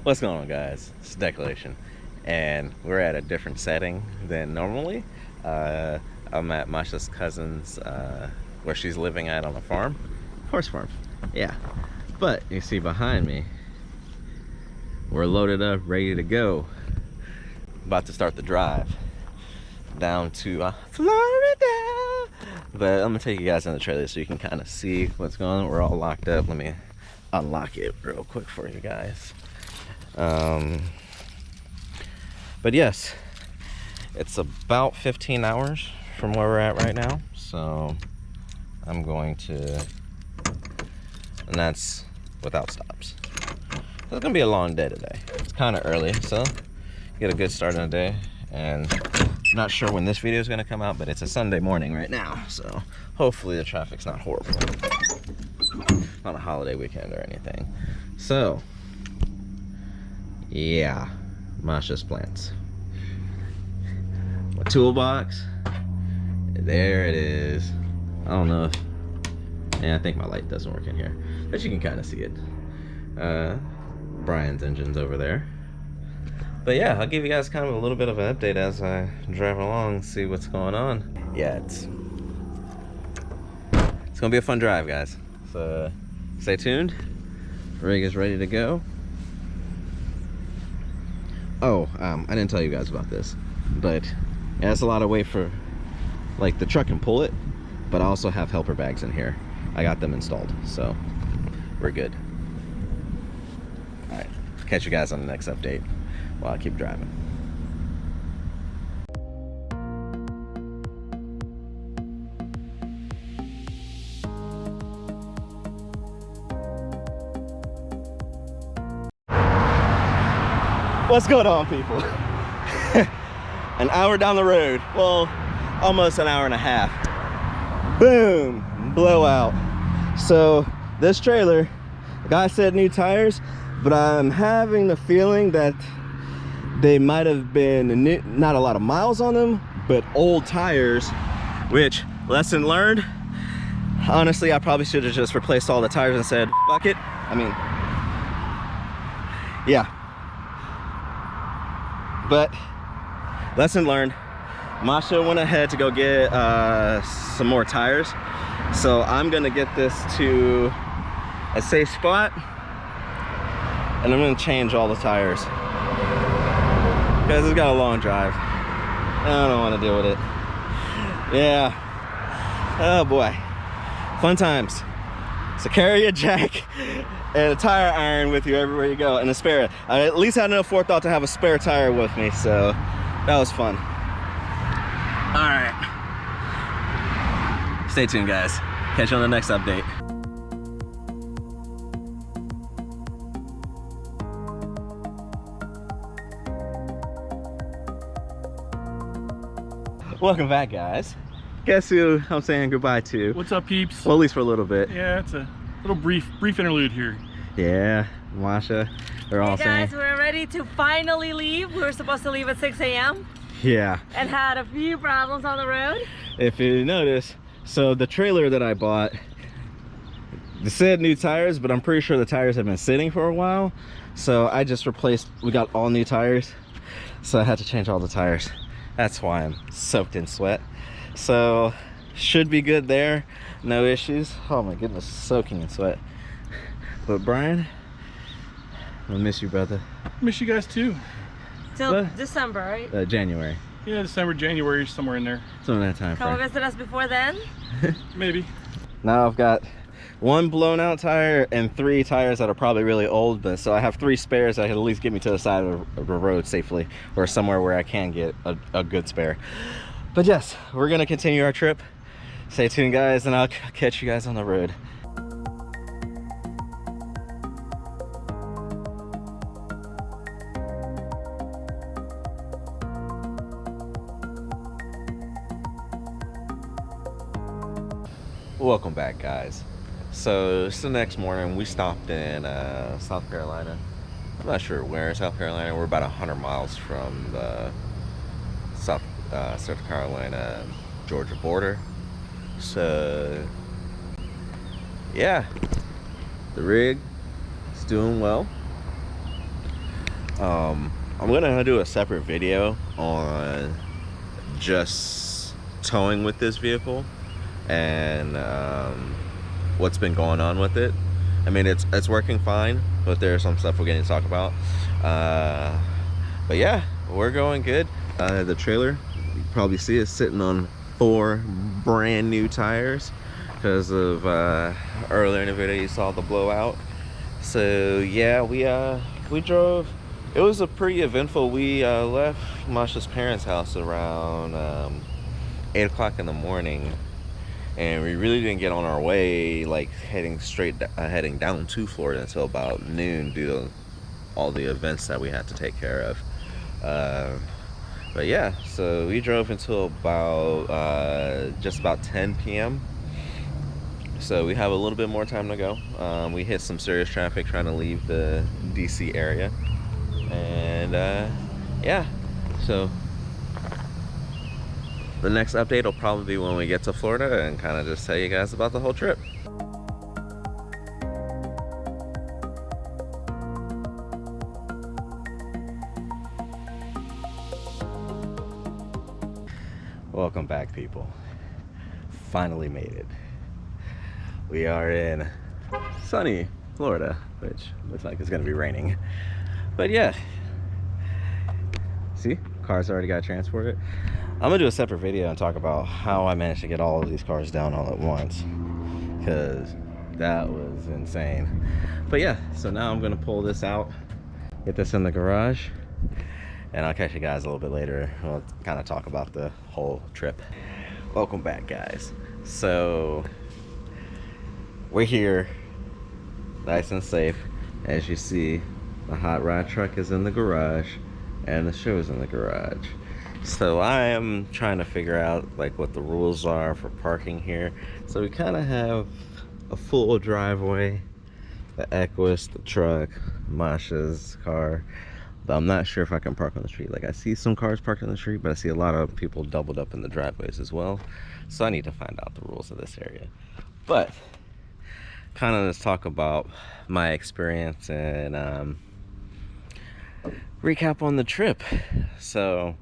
What's going on, guys? It's Decelation, and we're at a different setting than normally. I'm at Masha's cousin's, where she's living at on a farm. Horse farm, yeah. But you see behind me, we're loaded up, ready to go. About to start the drive down to Florida. But I'm gonna take you guys in the trailer so you can kind of see what's going on. We're all locked up. Let me unlock it real quick for you guys. But yes, it's about 15 hours from where we're at right now, so I'm going to, and that's without stops. So it's gonna be a long day today. It's kind of early, so get a good start in the day. And not sure when this video is gonna come out, but it's a Sunday morning right now, so hopefully the traffic's not horrible. Not a holiday weekend or anything. So yeah, Masha's plants. My toolbox, there it is. I don't know if, yeah, I think my light doesn't work in here, but you can kind of see it. Brian's engine's over there. But yeah, I'll give you guys kind of a little bit of an update as I drive along, see what's going on. Yeah, it's gonna be a fun drive, guys. So stay tuned. Rig is ready to go. Oh, I didn't tell you guys about this, but yeah, it's a lot of weight for, like, the truck can pull it, but I also have helper bags in here. I got them installed, so we're good. All right, catch you guys on the next update while I keep driving. What's going on, people? An hour down the road, well, almost an hour and a half. Boom, blowout. So this trailer, the guy said new tires, but I'm having the feeling that they might have been new, not a lot of miles on them, but old tires, which, lesson learned. Honestly, I probably should have just replaced all the tires and said, fuck it. I mean, yeah. But lesson learned. Masha went ahead to go get some more tires, so I'm gonna get this to a safe spot and I'm gonna change all the tires because it's got a long drive. I don't want to deal with it. Yeah, oh boy, fun times. So carry a jack and a tire iron with you everywhere you go, and a spare. I at least had enough forethought to have a spare tire with me, so that was fun. All right, stay tuned, guys. Catch you on the next update. Welcome back, guys. Guess who I'm saying goodbye to? What's up, peeps? Well, at least for a little bit. Yeah, it's a little brief interlude here. Yeah, Masha, they're all saying. Hey guys, we're ready to finally leave. We were supposed to leave at 6 a.m. Yeah. and had a few problems on the road. If you notice, so the trailer that I bought, they said new tires, but I'm pretty sure the tires have been sitting for a while. So I just replaced, we got all new tires. So I had to change all the tires. That's why I'm soaked in sweat. So should be good there, no issues. Oh my goodness, soaking in sweat. But Brian, I miss you, brother. Miss you guys too. Till December, right? January. Yeah, December, January, somewhere in there. Some of that time Come frame. visit us before then. Maybe. Now I've got one blown out tire and 3 tires that are probably really old, but so I have 3 spares that can at least get me to the side of the road safely, or somewhere where I can get a good spare. But yes, we're gonna continue our trip. Stay tuned, guys, and I'll catch you guys on the road. Welcome back, guys. So it's the next morning. We stopped in South Carolina. I'm not sure where in South Carolina. We're about 100 miles from the South Carolina Georgia border. So yeah, the rig is doing well. I'm gonna do a separate video on just towing with this vehicle and what's been going on with it. I mean, it's working fine, but there's some stuff we're going to talk about. But yeah, we're going good. The trailer, you probably see, is sitting on 4 brand new tires because of earlier in the video you saw the blowout. So yeah, we drove. It was a pretty eventful. We left Masha's parents' house around 8 o'clock in the morning, and we really didn't get on our way, like heading down to Florida, until about noon due to all the events that we had to take care of. But yeah, so we drove until about just about 10 p.m. So we have a little bit more time to go. We hit some serious traffic trying to leave the DC area, and yeah, so the next update will probably be when we get to Florida and kind of just tell you guys about the whole trip. Welcome back, people. Finally made it. We are in sunny Florida, which looks like it's gonna be raining. But yeah, see, cars already got transported. I'm gonna do a separate video and talk about how I managed to get all of these cars down all at once, because that was insane. But yeah, so now I'm gonna pull this out, get this in the garage, and I'll catch you guys a little bit later. We'll kind of talk about the whole trip. Welcome back, guys. So we're here, nice and safe. As you see, the hot rod truck is in the garage and the show is in the garage. So I am trying to figure out like what the rules are for parking here. So we kind of have a full driveway, the Equus, the truck, Masha's car, but I'm not sure if I can park on the street. Like, I see some cars parked on the street, but I see a lot of people doubled up in the driveways as well. So I need to find out the rules of this area. But kind of let's talk about my experience and recap on the trip. So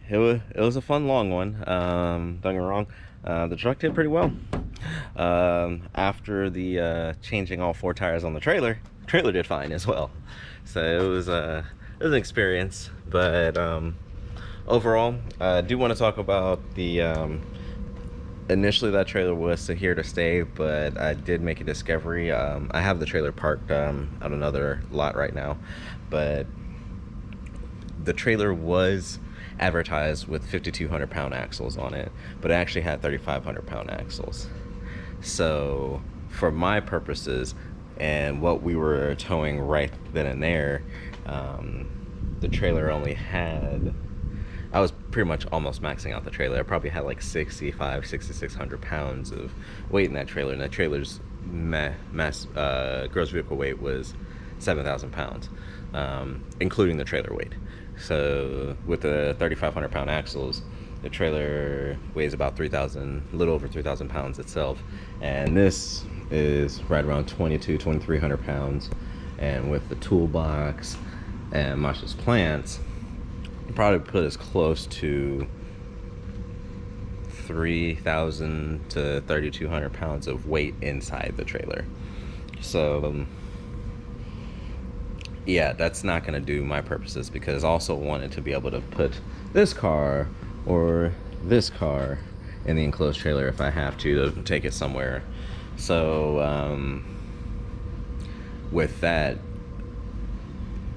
it was a fun long one. Don't get me wrong, the truck did pretty well. After the changing all 4 tires on the trailer did fine as well. So it was an experience. But overall, I do want to talk about the initially that trailer was here to stay, but I did make a discovery. I have the trailer parked on another lot right now, but the trailer was advertised with 5,200 pound axles on it, but it actually had 3,500 pound axles. So for my purposes and what we were towing right then and there, the trailer only had, I was pretty much almost maxing out the trailer. I probably had like 6,600 pounds of weight in that trailer, and that trailer's gross vehicle weight was 7,000 pounds, including the trailer weight. So with the 3,500 pound axles, the trailer weighs about 3,000, a little over 3,000 pounds itself, and this is right around 2,300 pounds. And with the toolbox and Masha's plants, probably put as close to 3,000 to 3,200 pounds of weight inside the trailer. So yeah, that's not going to do my purposes, because I also wanted to be able to put this car or this car in the enclosed trailer if I have to take it somewhere. So with that,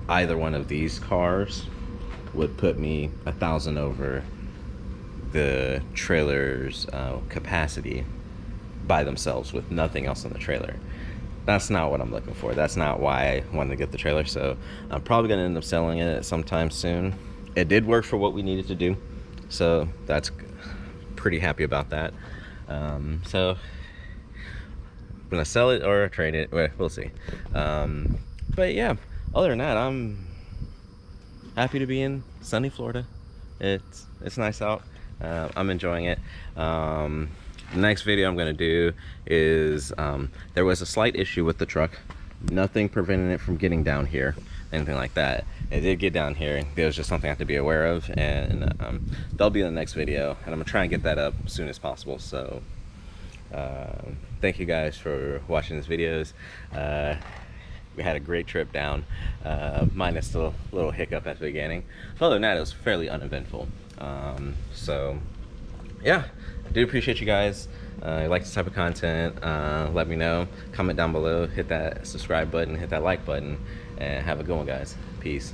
either one of these cars would put me 1,000 over the trailer's capacity by themselves with nothing else in the trailer. That's not what I'm looking for. That's not why I wanted to get the trailer. So I'm probably going to end up selling it sometime soon. It did work for what we needed to do, so that's pretty happy about that. So I'm gonna sell it or trade it. Well, we'll see. But yeah, other than that, I'm happy to be in sunny Florida. It's nice out. I'm enjoying it. The next video I'm gonna do is there was a slight issue with the truck. Nothing preventing it from getting down here. anything like that. It did get down here. There was just something I have to be aware of, and that'll be in the next video, and I'm gonna try and get that up as soon as possible. So thank you guys for watching these videos. We had a great trip down, minus the little hiccup at the beginning. But other than that, it was fairly uneventful. So yeah, I do appreciate you guys. You like this type of content, let me know. Comment down below, hit that subscribe button, hit that like button, and have a good one, guys. Peace.